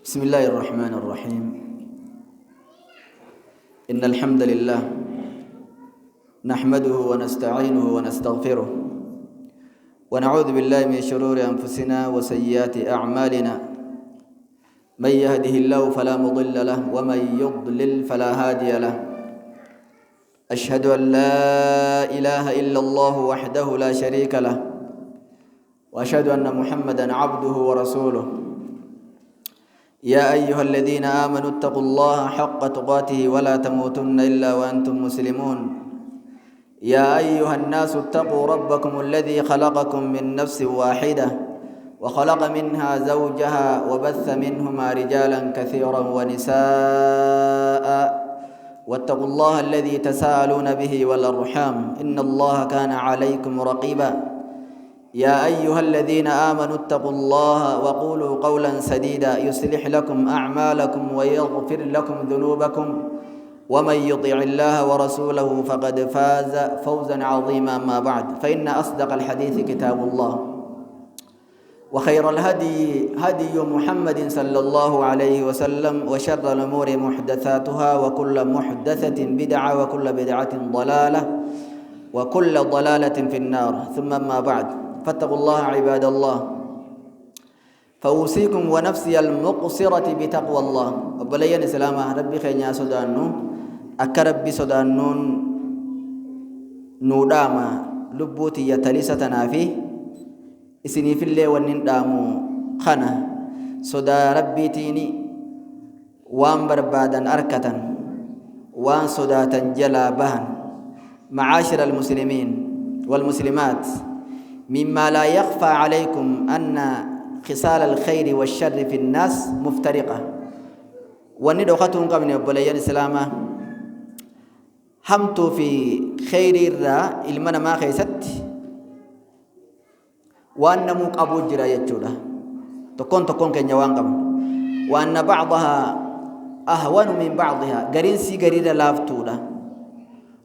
بسم الله الرحمن الرحيم. إن الحمد لله نحمده ونستعينه ونستغفره ونعوذ بالله من شرور أنفسنا وسيئات أعمالنا. من يهده الله فلا مضل له ومن يضلل فلا هادي له. أشهد أن لا إله إلا الله وحده لا شريك له، وأشهد أن محمدا عبده ورسوله. يا أيها الذين آمنوا اتقوا الله حق تقاته ولا تموتن إلا وأنتم مسلمون. يا أيها الناس اتقوا ربكم الذي خلقكم من نفس واحدة وخلق منها زوجها وبث منهما رجالا كثيرا ونساء، واتقوا الله الذي تساءلون به والأرحام إن الله كان عليكم رقيبا. يا أيها الذين آمنوا اتقوا الله وقولوا قولا سديدا يصلح لكم أعمالكم ويغفر لكم ذنوبكم، ومن يطع الله ورسوله فقد فاز فوزا عظيما. ما بعد، فإن أصدق الحديث كتاب الله، وخير الهدي هدي محمد صلى الله عليه وسلم، وشر الأمور محدثاتها، وكل محدثة بدعة، وكل بدعة ضلالة، وكل ضلالة في النار. ثم ما بعد، فاتقوا الله عباد الله، فأوصيكم ونفسي المقصرة بتقوى الله. وبلين سلامة ربي خينيا سودانو أكا ربي سودانون نوداما لبوتي يتليستنا فيه إسني في اللي ونندامو خنا سودا ربي تيني وان بربادا أركتا وان سوداتا جلا بهن. معاشر المسلمين والمسلمات، مما لا يخفى عليكم أن خصال الخير والشر في الناس مفترقة. وندو خطون قبل بليان السلامة همتو في خير الرا المنا ما خيست وأن موك أبو جرا يجولا تكون كنيوان قبل، وأن بعضها أهون من بعضها قرينسي قريرا لافتولا.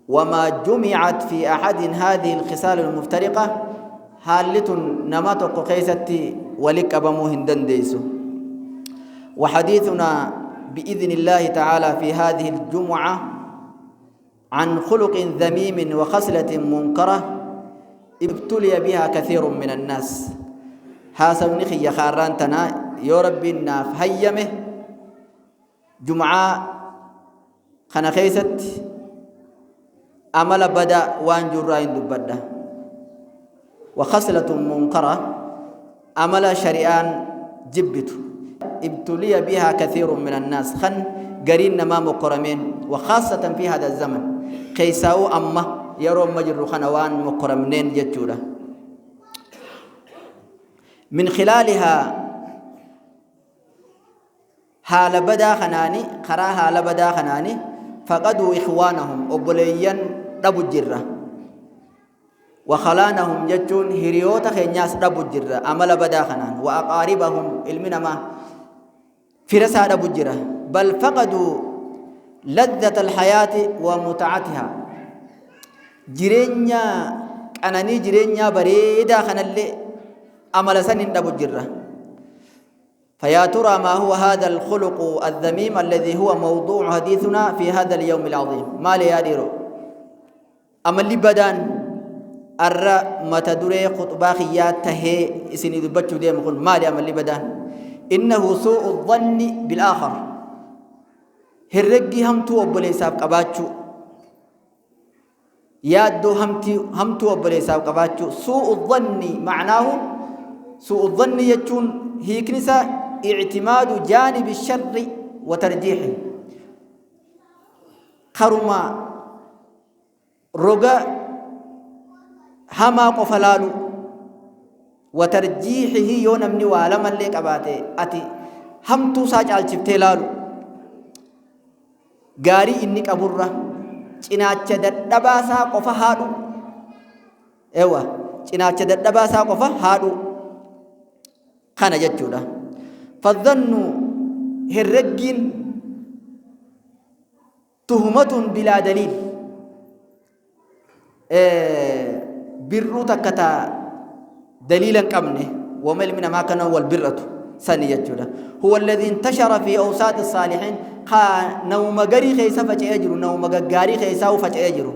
وما جمعت في أحد هذه الخصال المفترقة حالة نماتك قيستي ولك أبمو هندن ديسو. وحديثنا بإذن الله تعالى في هذه الجمعة عن خلق ذميم وخصلة منكرة ابتلي بها كثير من الناس. حاسب نخي خارانتنا يا ربي الناف هيمه جمعة خنا خيست عمل بدأ وانجر راين دبدا، وخصلة منكرة عمل شريان جبت ابتلي بها كثير من الناس خن قرين ما مكرمين، وخاصة في هذا الزمن كيساو أما يرون مجر خنوان مكرمين جتولا. من خلالها حال بدا خناني خرا حال بدا خناني فقدوا إخوانهم أبليا رب الجرة، وخلانهم جتون هريوتا خينياس رب الجرة عمل بدا خنان، وأقاربهم المنا ما فرسا رب الجرة، بل فقدوا لذة الحياة ومتعتها. جرينيا أناني جرينيا بريدا خنالي عمل سنين رب الجرة. فيا ترى ما هو هذا الخلق الذميم الذي هو موضوع حديثنا في هذا اليوم العظيم؟ ما لي ياديرو أملي بدان الرا متدري خطباخيات تهي إسني دبتشو ديم يقول ما لي أملي بدان إنه سوء الظن بالآخر. هرقي همتو أبولي ساب قباتشو يادو همتو أبولي ساب قباتشو. سوء الظن معناه سوء الظن يجون هي كنسة اعتماد جانب الشر وترجيحه. خرما رجاء هما قفلالو وترجيحه يونمني وعلم اللي قباته أتي هم توساج على شفتلالو غاري إنك أبورة إناك دباسا قفا هادو إيوه إناك دباسا قفا هادو خانا جتشودا. فالظن هرقين تهمة بلا دليل برو تكتا دليلا كمنه ومل من ما كان والبرة سنيجودا هو الذي انتشر في أوساط الصالحين قا نوم غري خيسا فجأجر نوم غاري خيسا فجأجر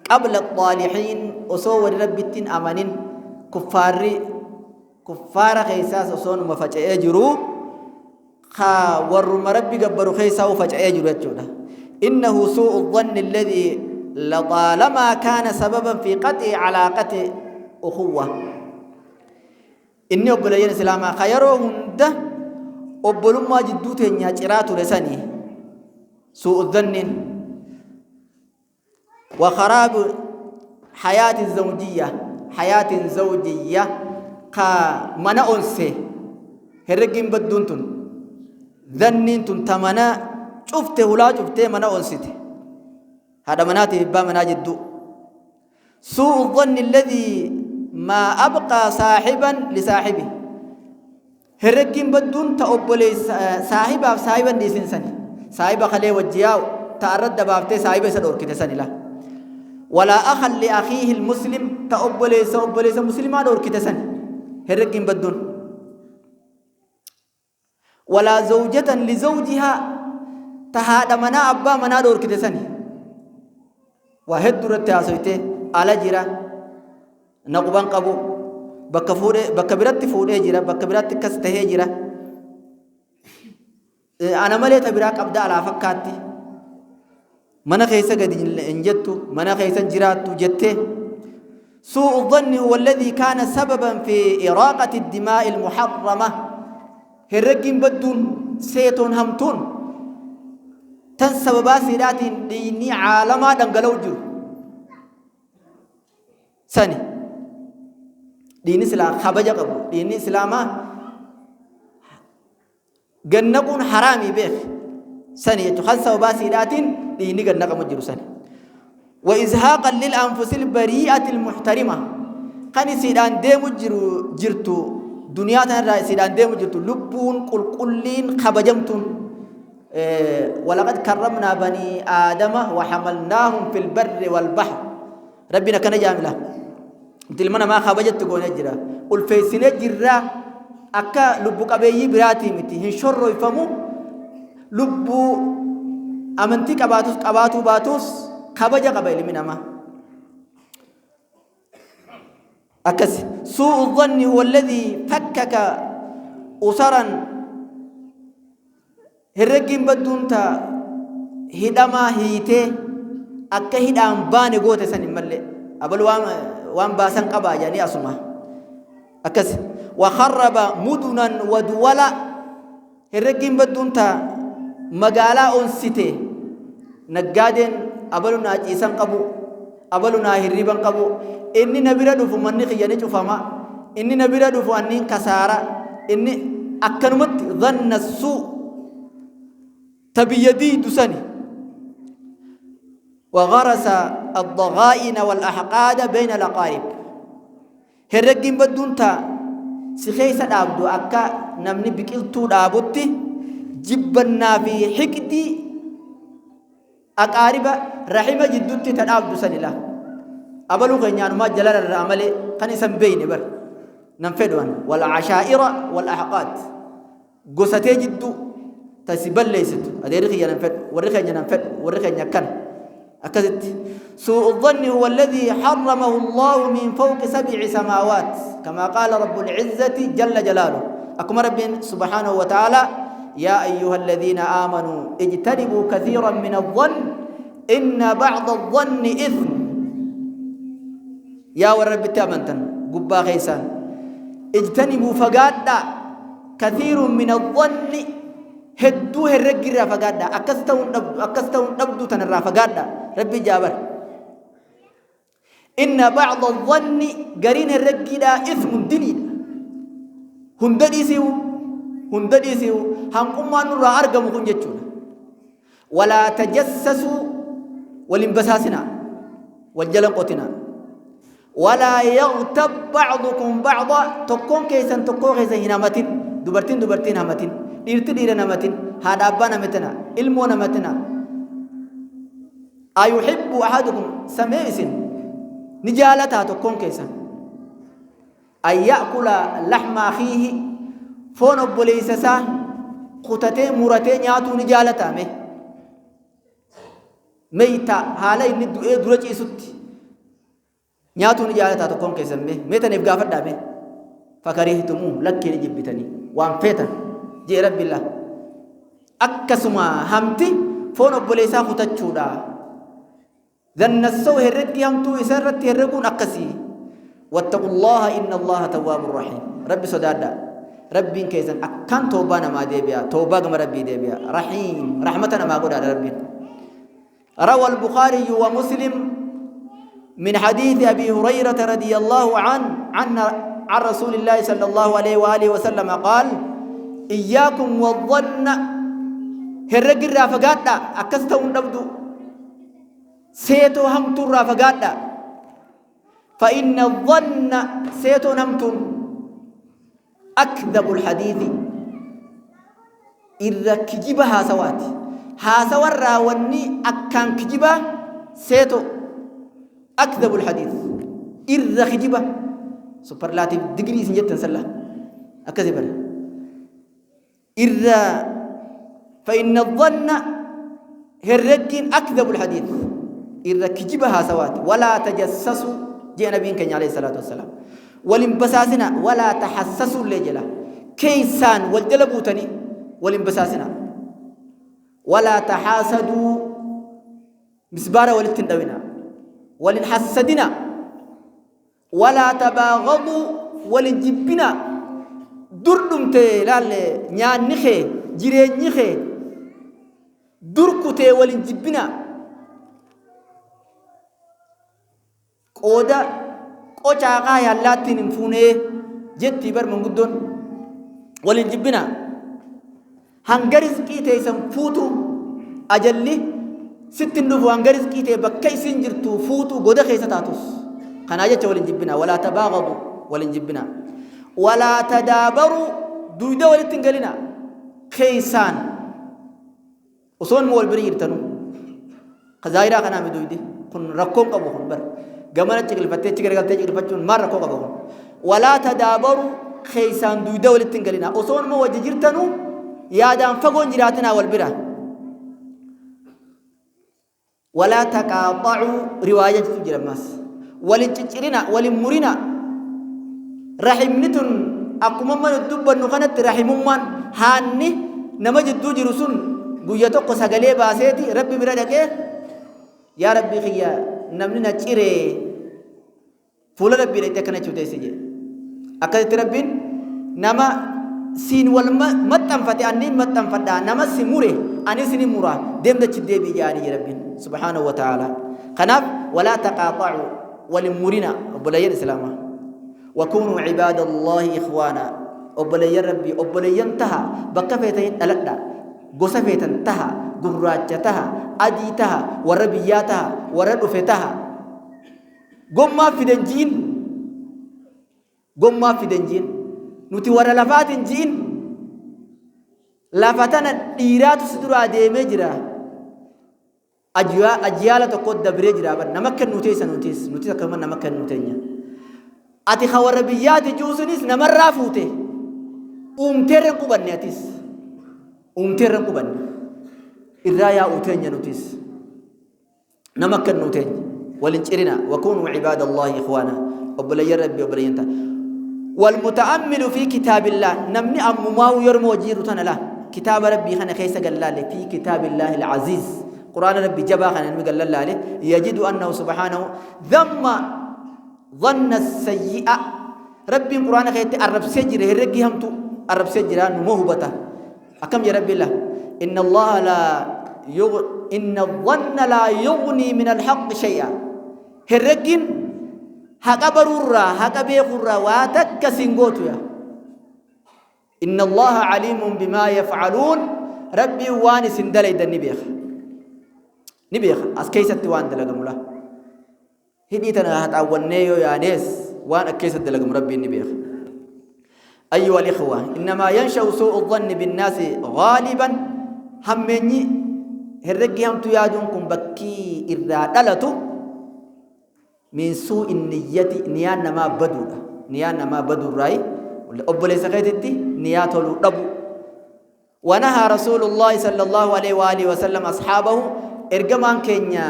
قبل الطالحين أصور ربتين أمانين كفار خيسا أصون مفجأجر خا ورم ربي قبر خيسا فجأجر يجودا إنه سوء الظن الذي لطالما كان سببا في قطع علاقة أخوة إني أقول يا سلام خيرهم ده أقول ما جدوته نياترات لساني سوء الظن وخراب حياة الزوجية كا منا أنسى هرجين بدونتون ظنين تمنا شفته ولا شفته منا أنسته هذا مناتي با منا جدو سوء الظن الذي ما أبقى صاحبا لصاحبه هرقين بدون تأبولي صاحبا دي سنساني صاحبا خليه وجياو تأرد بابته صاحبا سدور كتساني لا ولا أخل لأخيه المسلم تأبولي مسلما دور كتساني هرقين بدون ولا زوجة لزوجها تهاد منا أبا منا دور كتساني واحد درت تاسويته على جرا نقبان قبو بكبرت فوده جرا بكبرت كسته جرا أنا مليت براك أبدا على فكاتي منا خيسا قد انجتو منا خيسا جراتو جته سوء الظن هو الذي كان سببا في إراقة الدماء المحرمة هرقين بدون سيتون همتون تنسب باسيرات ديني عالما دنقلو جو سني دين إسلام خبجة قبو دين إسلام جنبون حرامي بيخ سني تخلص باسيرات ديني جنب مجرو سني وإزهاقا للأنفس البريئة المحترمة كان سيدان ديمو جرتو دنيا تنرى سيدان ديمو جرتو لبون كلين خبجمتون ولقد كرمنا بني آدم وحملناهم في البر والبحر ربنا كان جاملا تلمنا ما خبجت تقول نجرا والفيسين جرا أكا لبو قبيي براتي متي هنشر يفهموا لبو أمنتي قباتو باتوس خبجة قبيل من أما أكس سوء الظن هو الذي فكك أسرا هرقين بدون تا هدما هيته أكا هدام باني قوة سن ملي أبل وان باسن قبا يعني أسمع أكس وخرب مدنا ودولا هرقين بدون تا مقالا أنسيته نقادين أبلنا جيسان قبو أبلنا هريبان قبو إني نبيرا دفو مني خياني شفاما إني نبيرا دفو أنين كسارا إني أكنمت ظن السوء تبيدي دسني وغرس الضغائن والأحقاد بين الأقارب هرقين بدون تا سخيسة دابدو أكا نمني بكيلتو دابوتي جبنا في حكدي أقارب رحمة جدوتي تدابدو سني لا أبلو غنيان ما جلال الرعمل قنسا بيني بر ننفدوان والعشائر والأحقاد قوستي جدو تسيبل ليست أديرك ينفد ورك ينفد ورك ينكن أكذت سوء الظن هو الذي حرمه الله من فوق 7 سماوات كما قال رب العزة جل جلاله أكم رب سبحانه وتعالى يا أيها الذين آمنوا اجتنبوا كثيرا من الظن إن بعض الظن إثم يا ورب تامنتن قبا خيسان اجتنبوا فقادا كثير من الظن هدو هرقر فقادا أكستون نبدو تنرى فقادا ربي جابر إن بعض الظن قرين الرقيدا إثم دليل هنددي سيو هنقوم نرى أرقم كنجتشون ولا تجسسوا والانبساسنا والجلن قتنا ولا يغتب بعضكم بعضا تكون كيسا هنامتين دبرتين همتين ديرتي نمتين هذا أبانا متنا علمنا متنا أيحب أحدكم سميس نجالتها تكون كيسا أن يأكل لحم أخيه فون أبوليسسا خطتي مرتي نياتو نجالتا ميتا حالا إني درج إسوتي نياتو نجالتا تكون كيسمي ميتا نفقافر دامي فكرهتمو لكي نجبتني وان فيتا جي رب الله أكسما همتي فون أبوليسا خطتشودا ذن السوء هرقي همتو إسرت هرقون أكسي واتقوا الله إن الله تواب الرحيم ربي صدادا ربي كيزن أكان توبانا ما ديبيا توبا كما ربي ديبيا رحيم رحمتنا ما قد على ربي روى البخاري ومسلم من حديث أبي هريرة رضي الله عنه عن رسول الله صلى الله عليه وآله وسلم قال إياكم والظن هرق الرافقات أكستهم نبدو سيتو همتو الرافقات فإن الظن سيتو نمتم أكذب الحديث إذا كجبها سوات هاسور راوني أكان كجبا سيتو أكذب الحديث إذا كجبا سوبرلاتيف ديجري سنجد تنسلا أكذبنا إذا فإن الظن هرجين أكذب الحديث إذا كجبها سوات ولا تجسسوا جاء نبينا كان عليه الصلاة والسلام والانبساسنا ولا تحسسوا لجلا كيسان والجلبوتني والانبساسنا ولا تحاسدوا مسبارة ولتندونا ولنحسدنا ولا تباغضوا ولنجبنا دردم تلال نيان نخي جيرين نخي دركو تي ولنجبنا قودا قوچا قايا لاتين فوني جتي بر منغدون ولنجبنا هنغرز كيتي سنفوتو أجلي ستين دفو هنغرز كيتي بكي سنجرتو فوتو قودا خيسة تاتوس خنا جتش ولنجبنا ولا تباغضوا ولنجبنا ولا تدابروا دويدا ولتنقلنا خيسان وصون مول برير تنو خزايرا خنا مدويدي كن ركون قبو خن بر جمانا تجل فتة تجل قلت تجل فتون مرة كوكا بقول ولا تدابروا خيسان دويدا ولتنقلنا وصون مو وججير تنو يا دام فقون جراتنا والبرا ولا تقاطعوا رواية تجل ماس ولتجرنا ولمرنا رحمنتن أقوم من الدب النخنة رحممان هاني نمجد دوجي رسول قويتك سقلي باسيتي ربي بردك يا ربي خيا نمنا تيري فول ربي ريتكنا تشوتي سجى أكاد ربين نما سين والما متم فتى أني متم فتى نما سموري أني سني مورا دم دشدي بيجاني ربين سبحانه وتعالى خناف ولا تقاطعوا ولمورنا وبلاي الإسلام وكونوا عباد الله إخوانا وبلاي ربي وبلاي انتهى بكفتين ألدا قصفتين انتهى قراجتها أديتها وربياتها وردفتها قم في دنجين قم في دنجين نتي ورا لفات جين لفتنا ديرات صدر أديمة جرا أجيال تقود دبرة جرا بس نمكن نوتيس كمان نمكن نوتينيا أتي خوار ربيات جوسنيس نمر رافوته ترن قبنا نتيس ترن قبنا الرايا أوتينيا نوتيس نمكن نوتين ولنشرنا وكونوا عباد الله إخوانا وبلي ربي وبلي أنت والمتأمل في كتاب الله نمني أم ما يرمو جيرتنا له كتاب ربي خنا خيس قال له في كتاب الله العزيز قرآن ربي جبا خنا قال له يجد أنه سبحانه ذم ظن السيئة ربي قرآن خيت الرب سجره الرجي هم تو الرب سجره نموهبته أكم يا ربي الله إن الله لا إن الظن لا يغني من الحق شيئا الرجين هكبرورا هكبيخورا واتك سنغوتيا إن الله عليم بما يفعلون ربي واني سندلي دن نبيخ أسكيسة وان دلقم الله هدي تنهات أول نيو يا ناس وان أكيسة دلقم ربي نبيخ أيها الإخوة إنما ينشأ سوء الظن بالناس غالبا همني هرقي هم تيادونكم بكي إذا دلتو من سوء النية نيان ما بدو راي أبولي سخيتتي نيات الرب ونهى رسول الله صلى الله عليه وآله وسلم أصحابه إرجمان كينيا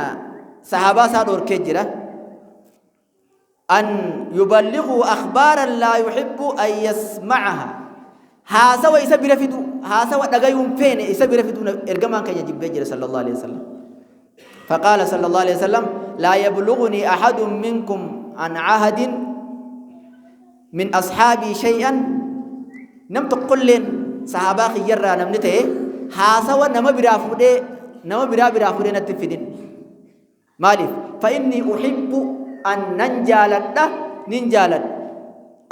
صحابة سادور كجرة أن يبلغوا أخبارا لا يحب أن يسمعها هاسوا يسبر فيدو هاسوا دغايوم فين يسبر فيدو إرجمان كينيا جبجرة صلى الله عليه وسلم فقال صلى الله عليه وسلم لا يبلغني أحد منكم عن عهد من أصحابي شيئا نم تقول لين صحابة خيرا نمنته هاسوا نما برافودي نتفيدين مالي فإني أحب أن ننجالد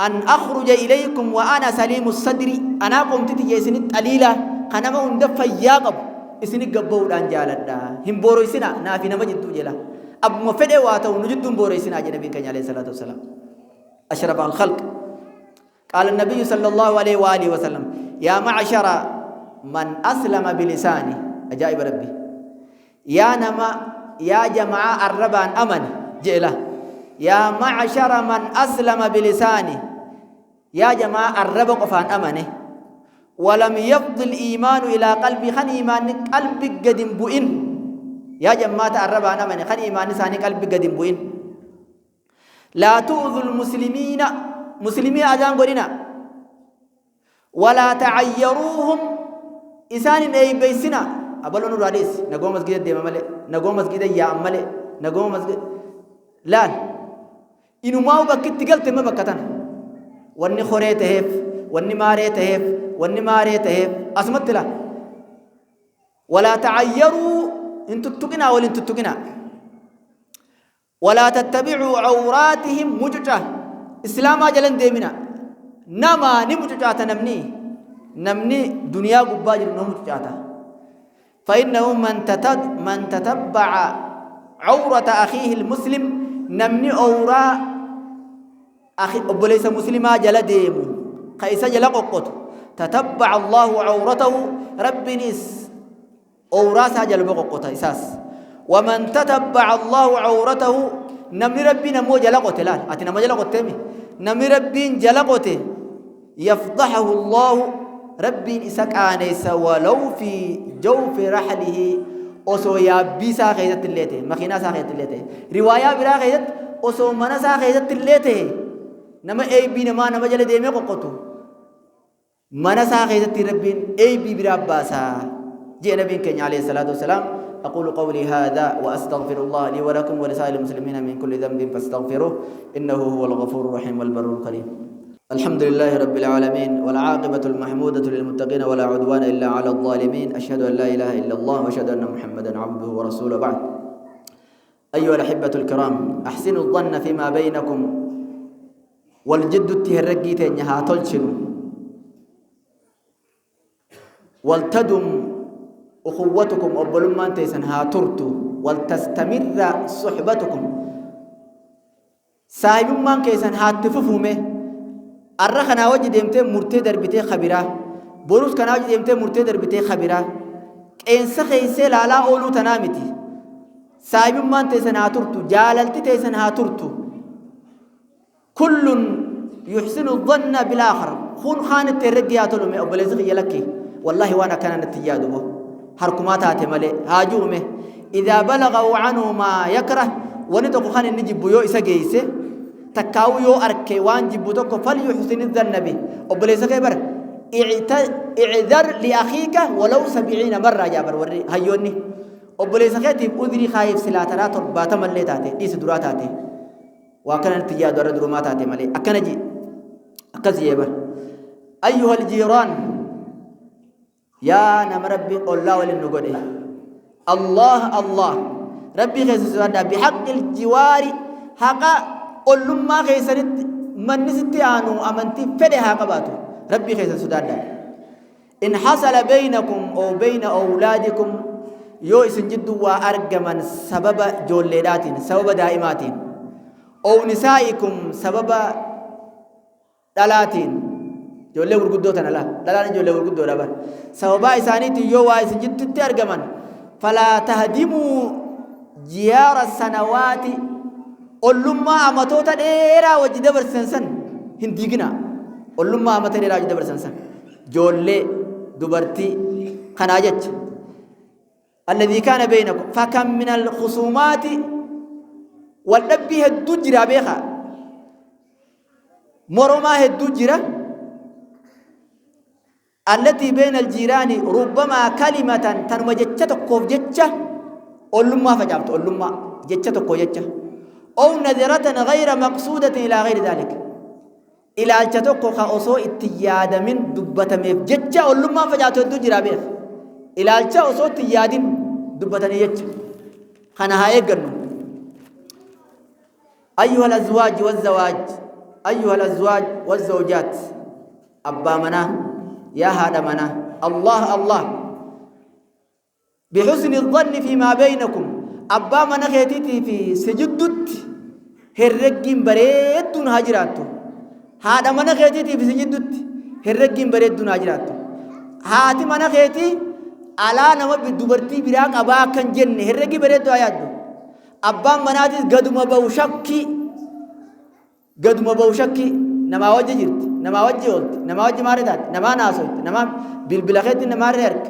أن أخرج إليكم وأنا سليم الصدر أنا قمت تجيسني قليلا خنما وندفع ياقب إسني قبول أنجالد هم بورو إسنا نافي نما جدو جلا أب مفده واتو نجدون بورو إسنا جنبي كنيا عليه الصلاة والسلام أشرف الخلق قال النبي صلى الله عليه وآله وسلم يا معشر من أسلم بلسانه أجائب ربي يا جماعة الربان أمن جئلا يا معشر من أسلم بلسانه يا جماعة الرب قفان أمنه ولم يفض الإيمان إلى قلبي خن إيمان قلبي قدم بؤن يا جماعة الربان أمنه خن إيمان ساني قلبي قدم بؤن لا تؤذوا المسلمين مسلمين أجان قرنا ولا تعيروهم إسان أي بيسنا أبلون الرئيس نقوم مسجد ديما ملء نقوم مسجد يا ملء نقوم مسجد لا إنه ما هو بكت تقل تم بكتان واني خوريت هيف واني ماريت هيف واني ماريت هيف أسمت لا ولا تعيروا انتو تتقنا ولا انتو تتقنا ولا تتبعوا عوراتهم مججة إسلام أجلن ديمنا نما نمججة نمني دنيا قباجر نمججة فإنه من تتبع عورة أخيه المسلم نمني أورا أخي أبليس مسلما جل ديمو قيس جل قوت تتبع الله عورته رب نس أورا سجل بقوت إساس ومن تتبع الله عورته نمني ربنا مو جل قوت لا أتنا ما جل قوت تمي نمني ربين جل قوت يفضحه الله ربي إساك آنيس ولو في جوف رحله أسو يابيسا خيزت الليته مخينا سا خيزت الليته رواية برا خيزت أسو منا سا خيزت الليته نما أي بي نما جل ديمي قوتو منا سا خيزت ربين أي بي برا باسا جاء نبي كنيا عليه الصلاة والسلام أقول قولي هذا وأستغفر الله لي ولكم ولسائر المسلمين من كل ذنب فاستغفروه إنه هو الغفور الرحيم والبر الكريم الحمد لله رب العالمين والعاقبة المحمودة للمتقين ولا عدوان إلا على الظالمين أشهد أن لا إله إلا الله وأشهد أن محمدا عبده ورسوله بعد أيها الأحبة الكرام أحسنوا الظن فيما بينكم والجد التهرقيتين يها تلشنوا ولتدم أخوتكم أبلمان تيسنها ترتو ولتستمر صحبتكم صاحب من كيسنها تففهمه الرخنا وجد يمتى مرتد دربته خبيرة بروس كنا وجد يمتى مرتد دربته خبيرة إن سخي سيل على أولو تنامتي صاحب من تيسنها ترتو جاللتي تيسنها ترتو كل يحسن الظن بالآخر خون خانة ترقيات لهم أبليزغ يلكي والله وانا كان نتياده حركمات ملي هاجومه إذا بلغوا عنه ما يكره ونتقو خان نجيب يو إسا جيسه تكاو يو أركي وان جبوتوكو فليحسن الظن به أبليس خبر اعذر لأخيك ولو 70 مرة جابر وري هيوني أبليس خيتي أذري خايف سلاترات باتا ملي تاتي إيس دراتاتي وكان التجاد ورد رماتاتي ملي أكنجي أكزي يبر أيها الجيران يا نم ربي الله ولنقوده الله ربي خيسس ودا بحق الجوار حقا قلهم ما خيسرت من نستيانو أمنتي فدها قباتو ربي خيسس ودا إن حصل بينكم أو بين أولادكم يو إسنجدوا وأرجمن سبب جولدات سبب دائمات أو نسائكم سبب دلاتين جولة ورقدو تنالا دلاني جولة ورقدو رابر سبب إسانيتي يو إسنجدوا تأرجمن فلا تهدموا جيار السنوات أولما أمتوتا ديرا وجد برسنسن هنديقنا أولما أمتوتا ديرا وجد برسنسن جولي دبرتي خناجت الذي كان بينكم فكم من الخصومات والنبي الدجرة بيخا مرما الدجرة التي بين الجيران ربما كلمة تنمجتش كوف جتش أولما فجابت أولما جتش كوف جتش أو نذرة غير مقصودة إلى غير ذلك إلى الجتوك خاصو اتياد من دبة ميف جتش أولما فجابت الدجرة بيخ إلى الجتوك اتياد دبة نيجتش خنا هاي قرنو أيها الأزواج والزواج أيها الأزواج والزوجات أبا منا يا هذا منا الله بحسن الظن فيما بينكم أبا منا خيتي في سجدت هرقين بريدون هاجراتو هذا منا خيتي في سجدت هرقين بريدون هاجراتو هاتي منا خيتي على نما بدبرتي براك أبا كان جن هرقي بريدو آياتو أبا مناتي قدما بوشكي نما وجه جرت نما وجه ولت نما وجه ماردات نما ناسوت نما بالبلاخيت نما ريرك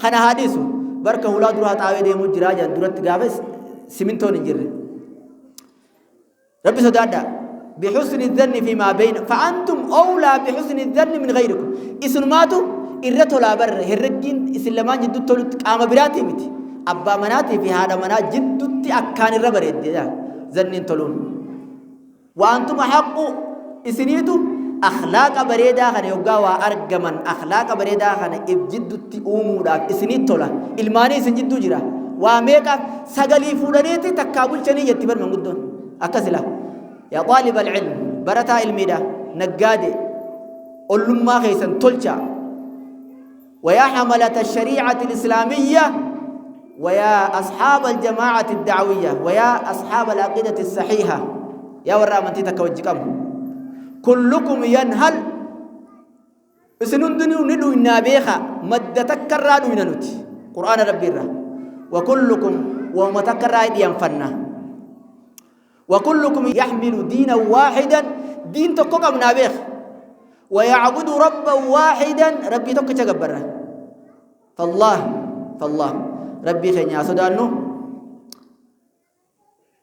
خنا حديثو بركه اولاد روح تعاوي دي مجراجا درت غافس سيمنتون انجر ربي سدادا بحسن الظن فيما بين فانتم اولى بحسن الظن من غيركم اسنماتو الرتو لا بر هرجين اسلمان جدو تولت قام براتي متي ابا مناتي في هذا منا جدتي اكان الربريد ظنين تولون وانتم حق اسنيتو اخلاق بريدا خن يوغا ارغمن اخلاق بريدا خن ابجدتي اومودا اسنيت تولا الماني سنجدو جرا واميكا سغلي فودنيتي تكابلچني يتبر منغدون اكسلا يا طالب العلم برتا الميدا نغادي اولما خيسن تولچا ويا حملة الشريعة الإسلامية ويا أصحاب الجماعة الدعوية ويا أصحاب العقيدة الصحيحة يا ورا من تتكوجكم كلكم ينهل اسنون دنيو ندو النابيخا مد تكرادو يننوت قرآن ربي الرا وكلكم ومتكراد ينفنا وكلكم يحمل دينا واحدا دين تكوكم نابيخ ويعبد ربا واحدا ربي توك تجبره فالله ربي خينيا سودانو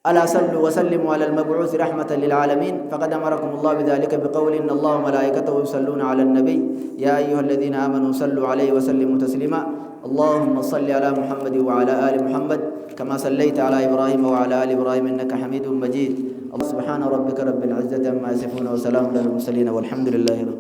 ألا صلوا وسلموا على المبعوث رحمة للعالمين فقد أمركم الله بذلك بقول إن الله وملائكته يصلون على النبي يا أيها الذين آمنوا صلوا عليه وسلموا تسليما اللهم صل على محمد وعلى آل محمد كما صليت على إبراهيم وعلى آل إبراهيم إنك حميد مجيد الله سبحان ربك رب العزة عما يصفون وسلام على المرسلين والحمد لله رب